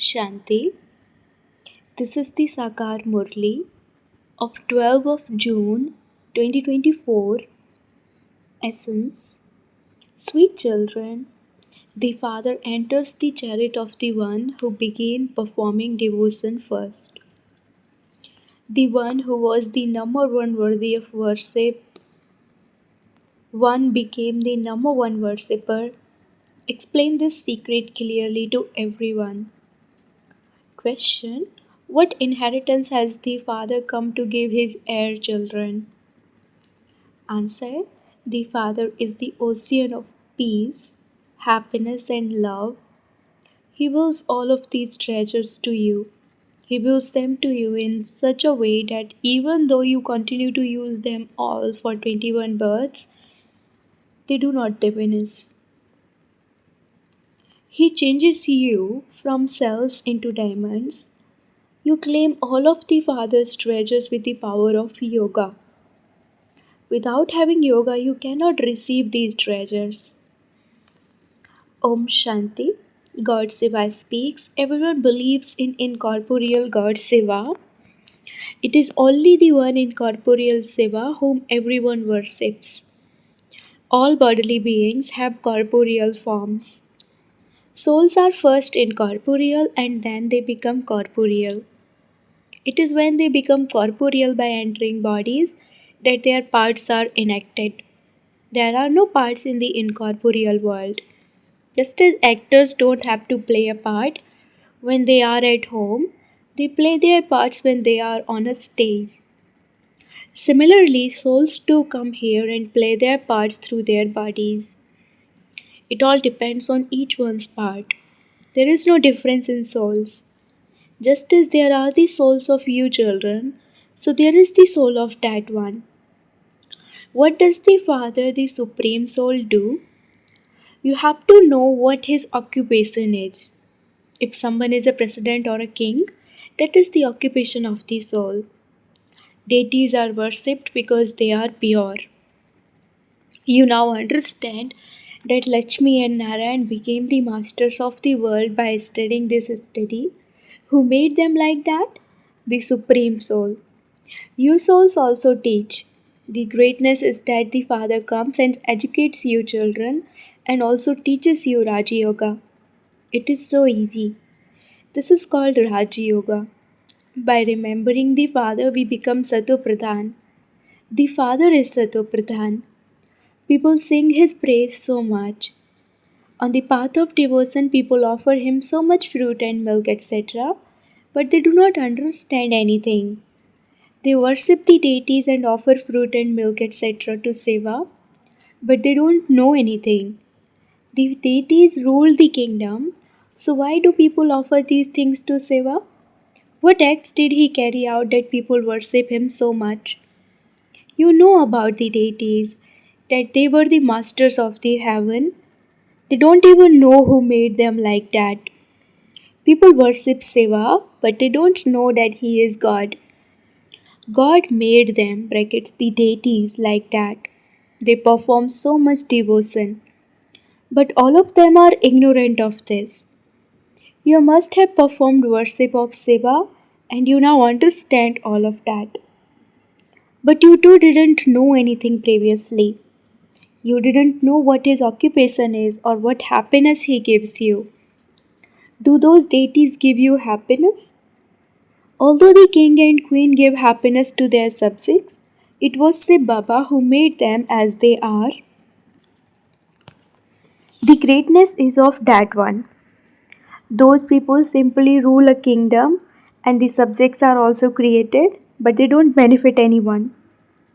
Shanti. This is the Sakar Murli of 12 of June 2024. Essence. Sweet children, the Father enters the chariot of the one who began performing devotion first. The one who was the number one worthy of worship, one became the number one worshipper. Explain this secret clearly to everyone. Question. What inheritance has the Father come to give his heir children? Answer. The Father is the ocean of peace, happiness, and love. He wills all of these treasures to you. He wills them to you in such a way that even though you continue to use them all for 21 births, they do not diminish. He changes you from cells into diamonds. You claim all of the Father's treasures with the power of yoga. Without having yoga, you cannot receive these treasures. Om Shanti. God Shiva speaks. Everyone believes in incorporeal God Shiva. It is only the one incorporeal Shiva whom everyone worships. All bodily beings have corporeal forms. Souls are first incorporeal and then they become corporeal. It is when they become corporeal by entering bodies that their parts are enacted. There are no parts in the incorporeal world. Just as actors don't have to play a part when they are at home, they play their parts when they are on a stage. Similarly, souls too come here and play their parts through their bodies. It all depends on each one's part. There is no difference in souls. Just as there are the souls of you children, so there is the soul of that one. What does the Father, the Supreme Soul, do? You have to know what his occupation is. If someone is a president or a king, that is the occupation of the soul. Deities are worshipped because they are pure. You now understand that Lakshmi and Narayan became the masters of the world by studying this study. Who made them like that? The Supreme Soul. You souls also teach. The greatness is that the Father comes and educates you children and also teaches you Raja Yoga. It is so easy. This is called Raja Yoga. By remembering the Father, we become Sato Pradhan. The Father is Sato Pradhan. People sing his praise so much. On the path of devotion, people offer him so much fruit and milk, etc., but they do not understand anything. They worship the deities and offer fruit and milk, etc., to Seva, but they don't know anything. The deities rule the kingdom, so why do people offer these things to Seva? What acts did he carry out that people worship him so much? You know about the deities, that they were the masters of the heaven. They don't even know who made them like that. People worship Shiva, but they don't know that he is God. God made them, brackets, the deities like that. They perform so much devotion. But all of them are ignorant of this. You must have performed worship of Shiva and you now understand all of that. But you too didn't know anything previously. You didn't know what his occupation is or what happiness he gives you. Do those deities give you happiness? Although the king and queen give happiness to their subjects, it was Shiv Baba who made them as they are. The greatness is of that one. Those people simply rule a kingdom and the subjects are also created, but they don't benefit anyone.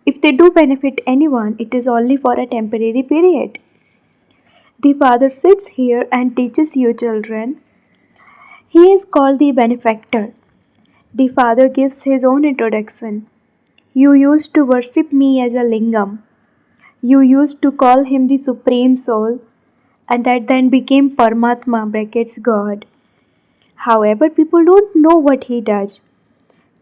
If they do benefit anyone, it is only for a temporary period. The Father sits here and teaches you children. He is called the benefactor. The Father gives his own introduction. You used to worship me as a lingam. You used to call him the Supreme Soul, and that then became Paramatma, brackets God. However, people don't know what he does.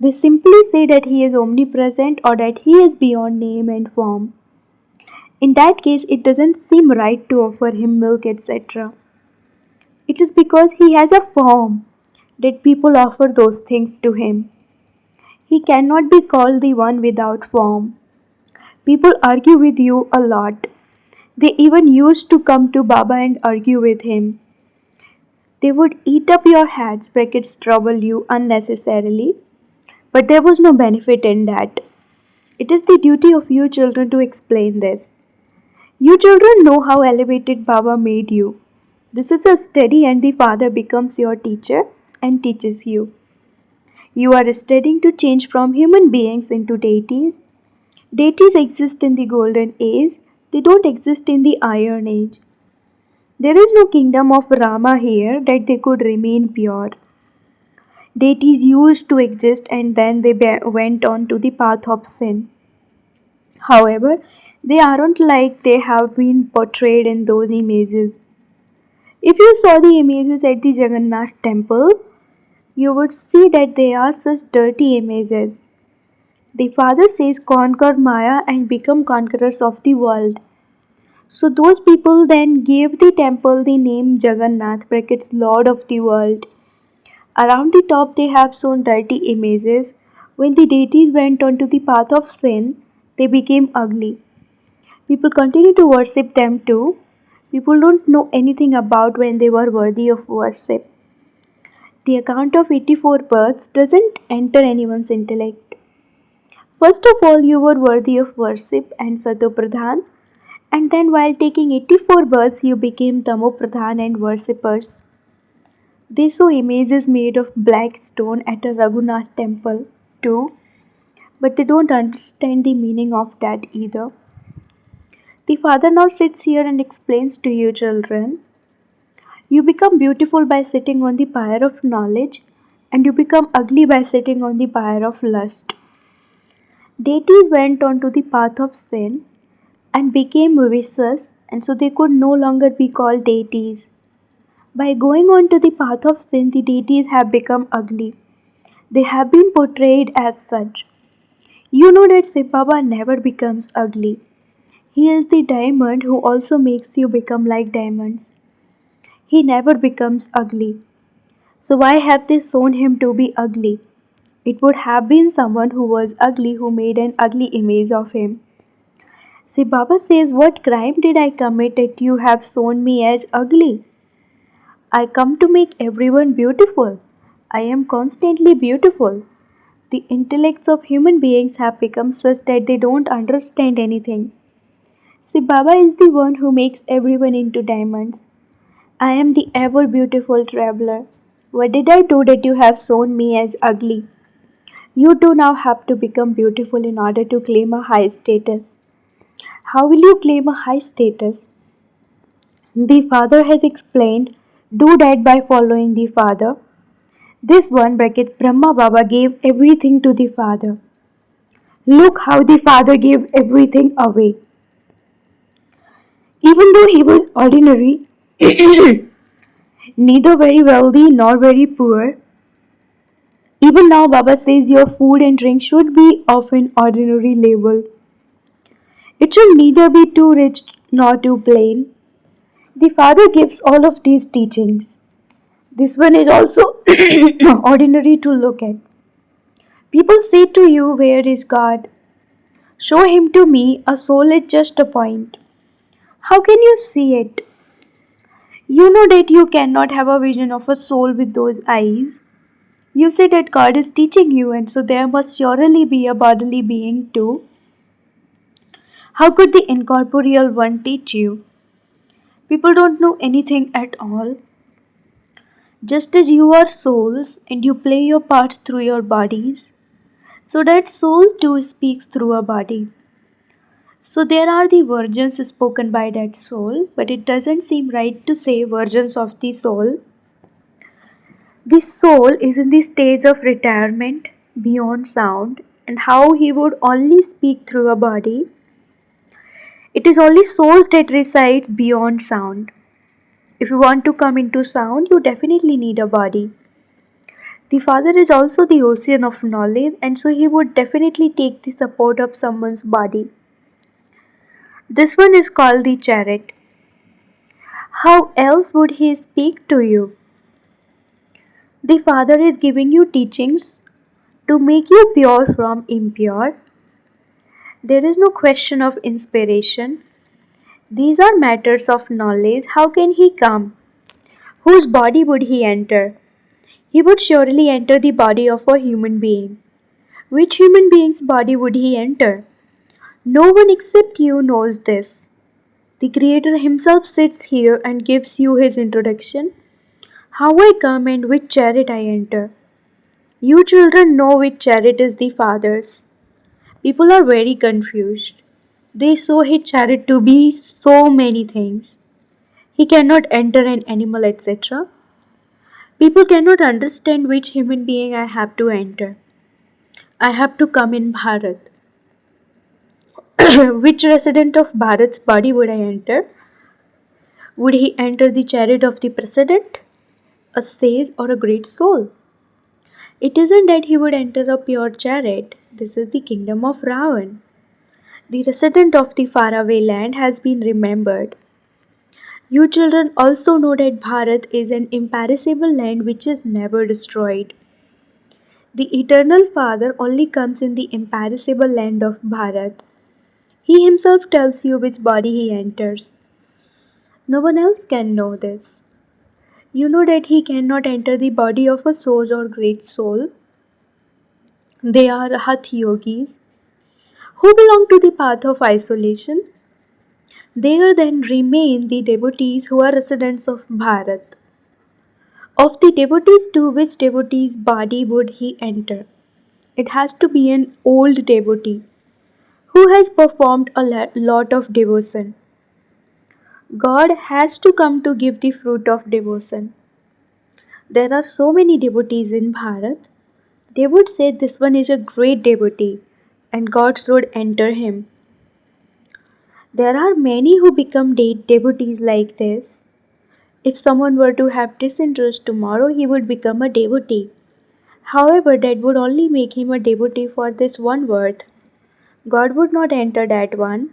They simply say that he is omnipresent or that he is beyond name and form. In that case, it doesn't seem right to offer him milk, etc. It is because he has a form. that people offer those things to him. He cannot be called the one without form. People argue with you a lot. They even used to come to Baba and argue with him. They would eat up your hats, brackets trouble you unnecessarily, but there was no benefit in that. It is the duty of you children to explain this. You children know how elevated Baba made you. This is a study and the Father becomes your teacher and teaches you. You are studying to change from human beings into deities. Deities exist in the golden age, they don't exist in the iron age. There is no kingdom of Rama here that they could remain pure. Deities used to exist and then they went on to the path of sin. However, they aren't like they have been portrayed in those images. If you saw the images at the Jagannath temple, you would see that they are such dirty images. The Father says, conquer Maya and become conquerors of the world. So those people then gave the temple the name Jagannath, brackets Lord of the world. Around the top they have shown dirty images. When the deities went on to the path of sin, they became ugly. People continue to worship them too. People don't know anything about when they were worthy of worship. The account of 84 births doesn't enter anyone's intellect. First of all, you were worthy of worship and Satopradhan, and then while taking 84 births, you became Tamopradhan and worshippers. They saw images made of black stone at a Raghunath temple too, but they don't understand the meaning of that either. The Father now sits here and explains to you, children. You become beautiful by sitting on the pyre of knowledge, and you become ugly by sitting on the pyre of lust. Deities went on to the path of sin and became vicious, and so they could no longer be called deities. By going on to the path of sin, the deities have become ugly. They have been portrayed as such. You know that Shiv Baba never becomes ugly. He is the diamond who also makes you become like diamonds. He never becomes ugly. So why have they shown him to be ugly? It would have been someone who was ugly who made an ugly image of him. See, Baba says, what crime did I commit that you have shown me as ugly? I come to make everyone beautiful. I am constantly beautiful. The intellects of human beings have become such that they don't understand anything. See, Baba is the one who makes everyone into diamonds. I am the ever beautiful traveler. What did I do that you have shown me as ugly? You too now have to become beautiful in order to claim a high status. How will you claim a high status? The Father has explained, do that by following the Father. This one brackets Brahma Baba gave everything to the Father. Look how the Father gave everything away. Even though he was ordinary, neither very wealthy nor very poor, even now Baba says your food and drink should be of an ordinary level. It should neither be too rich nor too plain. The Father gives all of these teachings. This one is also ordinary to look at. People say to you, where is God? Show him to me, a soul is just a point. How can you see it? You know that you cannot have a vision of a soul with those eyes. You say that God is teaching you, and so there must surely be a bodily being too. How could the incorporeal one teach you? People don't know anything at all. Just as you are souls and you play your parts through your bodies, so that soul too speaks through a body. So there are the virgins spoken by that soul, but it doesn't seem right to say virgins of the soul. The soul is in the stage of retirement beyond sound, and how he would only speak through a body. It is only souls that resides beyond sound. If you want to come into sound, you definitely need a body. The Father is also the ocean of knowledge, and so he would definitely take the support of someone's body. This one is called the chariot. How else would he speak to you? The Father is giving you teachings to make you pure from impure. There is no question of inspiration. These are matters of knowledge. How can he come? Whose body would he enter? He would surely enter the body of a human being. Which human being's body would he enter? No one except you knows this. The Creator Himself sits here and gives you His introduction. How I come and which chariot I enter. You children know which chariot is the Father's. People are very confused. They saw His chariot to be so many things. He cannot enter an animal, etc. People cannot understand which human being I have to enter. I have to come in Bharat. Which resident of Bharat's body would I enter? Would he enter the chariot of the president, a sage, or a great soul? It isn't that he would enter a pure chariot. This is the kingdom of Ravan. The resident of the faraway land has been remembered. You children also know that Bharat is an imperishable land which is never destroyed. The eternal Father only comes in the imperishable land of Bharat. He himself tells you which body he enters. No one else can know this. You know that he cannot enter the body of a sage or great soul. They are Hatha yogis who belong to the path of isolation. There then remain the devotees who are residents of Bharat. Of the devotees to which devotee's body would he enter? It has to be an old devotee who has performed a lot of devotion. God has to come to give the fruit of devotion. There are so many devotees in Bharat. They would say this one is a great devotee and God should enter him. There are many who become devotees like this. If someone were to have disinterest tomorrow, he would become a devotee. However, that would only make him a devotee for this one worth. God would not enter that one.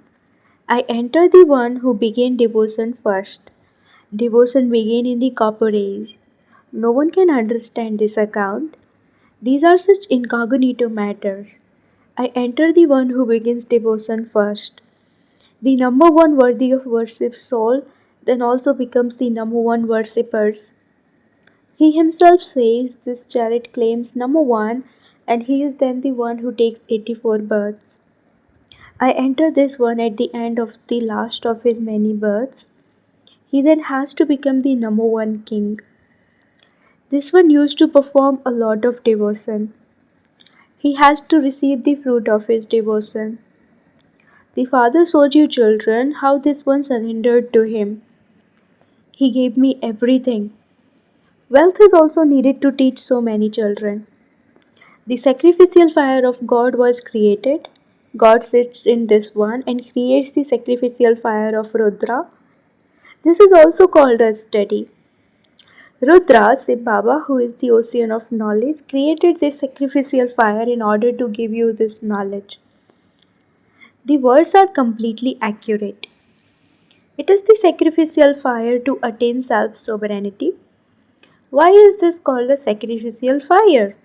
I enter the one who began devotion first. Devotion began in the copper age. No one can understand this account. These are such incognito matters. I enter the one who begins devotion first. The number one worthy of worship soul then also becomes the number one worshippers. He himself says this chariot claims number one and he is then the one who takes 84 births. I enter this one at the end of the last of his many births. He then has to become the number one king. This one used to perform a lot of devotion. He has to receive the fruit of his devotion. The Father showed you children how this one surrendered to him. He gave me everything. Wealth is also needed to teach so many children. The sacrificial fire of God was created. God sits in this one and creates the sacrificial fire of Rudra. This is also called a study. Rudra, Shiv Baba, who is the ocean of knowledge, created this sacrificial fire in order to give you this knowledge. The words are completely accurate. It is the sacrificial fire to attain self sovereignty. Why is this called a sacrificial fire?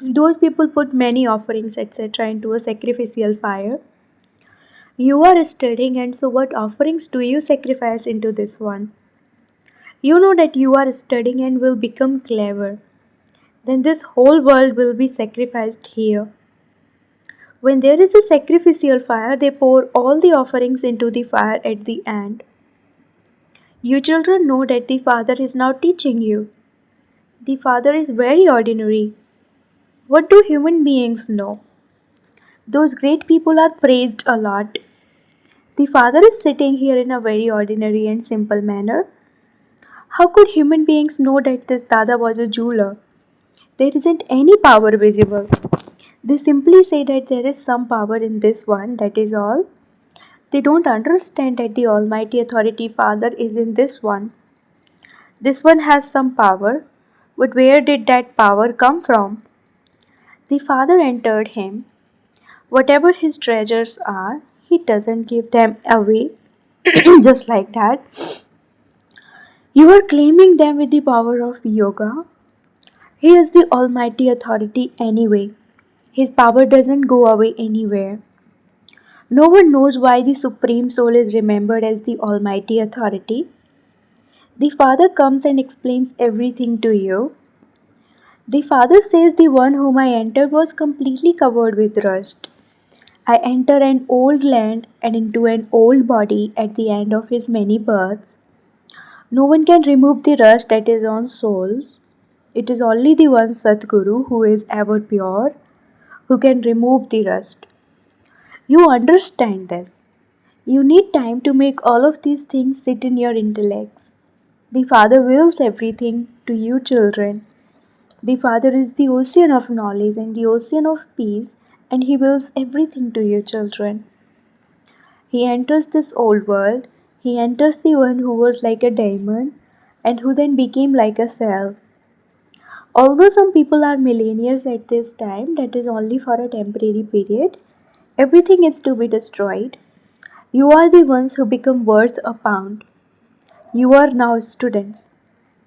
Those people put many offerings, etc., into a sacrificial fire. You are studying, and so what offerings do you sacrifice into this one? You know that you are studying and will become clever. Then this whole world will be sacrificed here. When there is a sacrificial fire, they pour all the offerings into the fire at the end. You children know that the Father is now teaching you. The Father is very ordinary. What do human beings know? Those great people are praised a lot. The Father is sitting here in a very ordinary and simple manner. How could human beings know that this Dada was a jeweler? There isn't any power visible. They simply say that there is some power in this one, that is all. They don't understand that the Almighty Authority Father is in this one. This one has some power, but where did that power come from? The Father entered him. Whatever his treasures are, he doesn't give them away just like that. You are claiming them with the power of yoga. He is the almighty authority anyway. His power doesn't go away anywhere. No one knows why the Supreme Soul is remembered as the almighty authority. The Father comes and explains everything to you. The Father says, the one whom I entered was completely covered with rust. I enter an old land and into an old body at the end of his many births. No one can remove the rust at his own souls. It is only the one Satguru who is ever pure who can remove the rust. You understand this. You need time to make all of these things sit in your intellects. The Father wills everything to you, children. The Father is the ocean of knowledge and the ocean of peace, and He wills everything to you, children. He enters this old world. He enters the one who was like a diamond and who then became like a cell. Although some people are millionaires at this time, that is only for a temporary period. Everything is to be destroyed. You are the ones who become worth a pound. You are now students.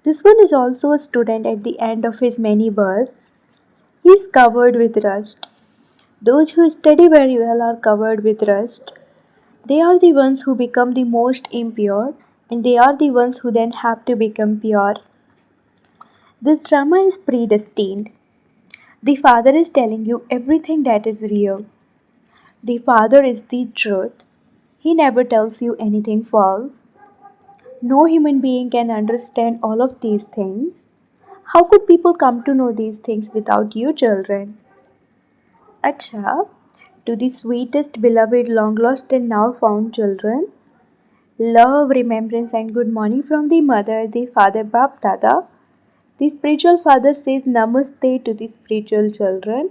This one is also a student at the end of his many births. He is covered with rust. Those who study very well are covered with rust. They are the ones who become the most impure, and they are the ones who then have to become pure. This drama is predestined. The Father is telling you everything that is real. The Father is the truth. He never tells you anything false. No human being can understand all of these things. How could people come to know these things without you, children? Acha, to the sweetest, beloved, long lost, and now found children, love, remembrance, and good morning from the mother, the father, Bap Dada. The spiritual father says Namaste to the spiritual children,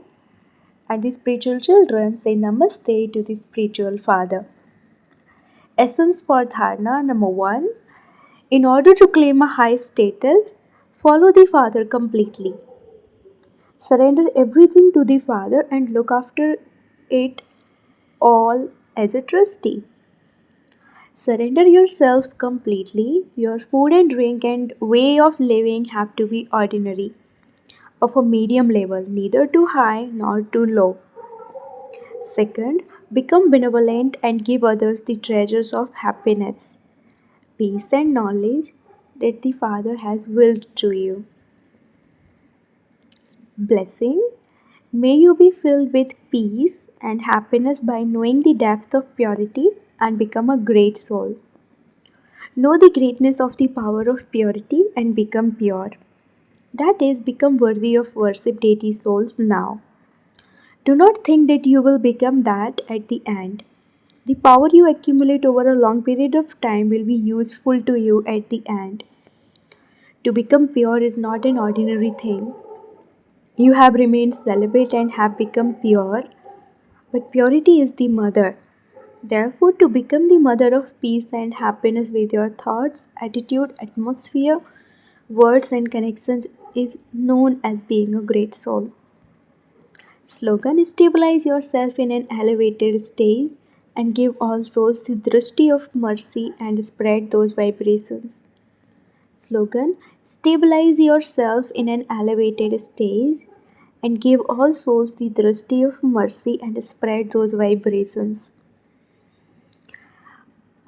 and the spiritual children say Namaste to the spiritual father. Essence for Dharana number 1. In order to claim a high status, follow the Father completely. Surrender everything to the Father and look after it all as a trustee. Surrender yourself completely. Your food and drink and way of living have to be ordinary, of a medium level, neither too high nor too low. Second, become benevolent and give others the treasures of happiness, peace, and knowledge that the Father has willed to you. Blessing. May you be filled with peace and happiness by knowing the depth of purity and become a great soul. Know the greatness of the power of purity and become pure. That is, become worthy of worship deity souls now. Do not think that you will become that at the end. The power you accumulate over a long period of time will be useful to you at the end. To become pure is not an ordinary thing. You have remained celibate and have become pure, but purity is the mother. Therefore, to become the mother of peace and happiness with your thoughts, attitude, atmosphere, words, and connections is known as being a great soul. Slogan. Stabilize yourself in an elevated state and give all souls the drishti of mercy and spread those vibrations. Slogan. Stabilize yourself in an elevated state and give all souls the drishti of mercy and spread those vibrations.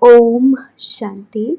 Om Shanti.